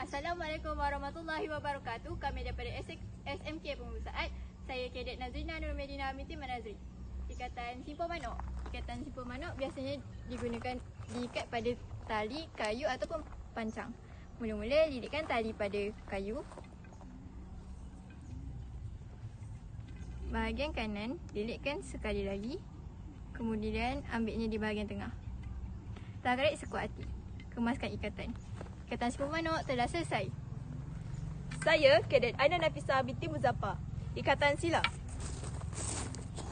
Assalamualaikum warahmatullahi wabarakatuh. Kami daripada SMK Pengurusan. Saya Kadet Nazrina Nur Medina binti Manazri. Ikatan simpul manuk. Ikatan simpul manuk biasanya diikat pada tali, kayu ataupun pancang. Mula-mula lilitkan tali pada kayu. Bahagian kanan lilitkan sekali lagi. Kemudian ambilnya di bahagian tengah. Tarik sekuat hati. Kemaskan ikatan. Ikatan simpul manuk telah selesai. Saya Kadet Aina Nafisah binti Muzaffar. Ikatan silang.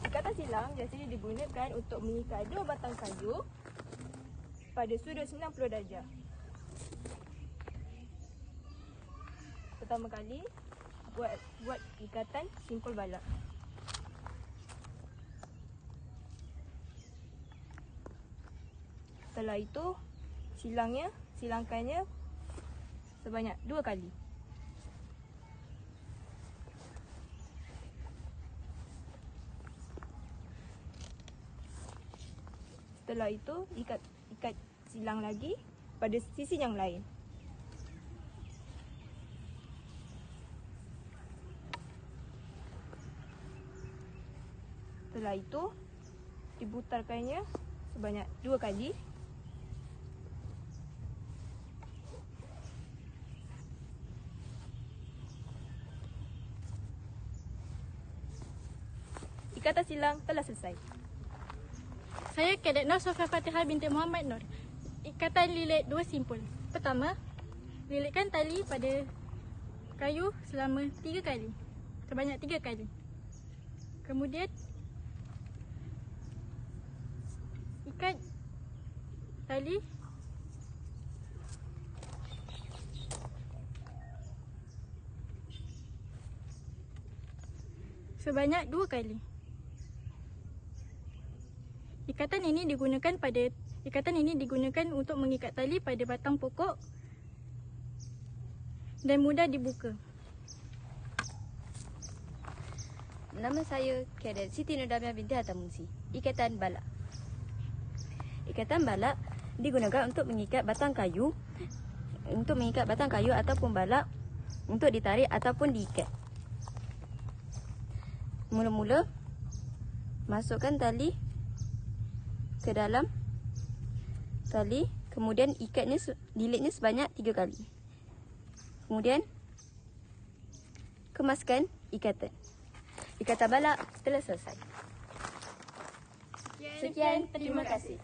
Ikatan silang biasanya digunakan untuk mengikat dua batang kayu pada sudut 90 darjah. Pertama kali buat ikatan simpul balak. Setelah itu silangkannya sebanyak 2 kali. Setelah itu ikat silang lagi pada sisi yang lain. Setelah itu diputarkannya sebanyak 2 kali. Ikatan silang telah selesai. Saya Kadet Nur Sofia Fatihah binti Muhammad Nur. Ikatan lilit 2 simpul. Pertama, lilitkan tali pada kayu selama 3 kali. Sebanyak 3 kali. Kemudian ikat tali sebanyak 2 kali. Ikatan ini digunakan untuk mengikat tali pada batang pokok dan mudah dibuka. Nama saya Kadet Siti Nurdamia binti Hatamunsi. Ikatan balak. Ikatan balak digunakan untuk mengikat batang kayu ataupun balak untuk ditarik ataupun diikat. Mula-mula masukkan tali ke dalam tali, kemudian lilitnya sebanyak 3 kali. Kemudian kemaskan ikatan. Ikatan balak telah selesai. Sekian, terima kasih.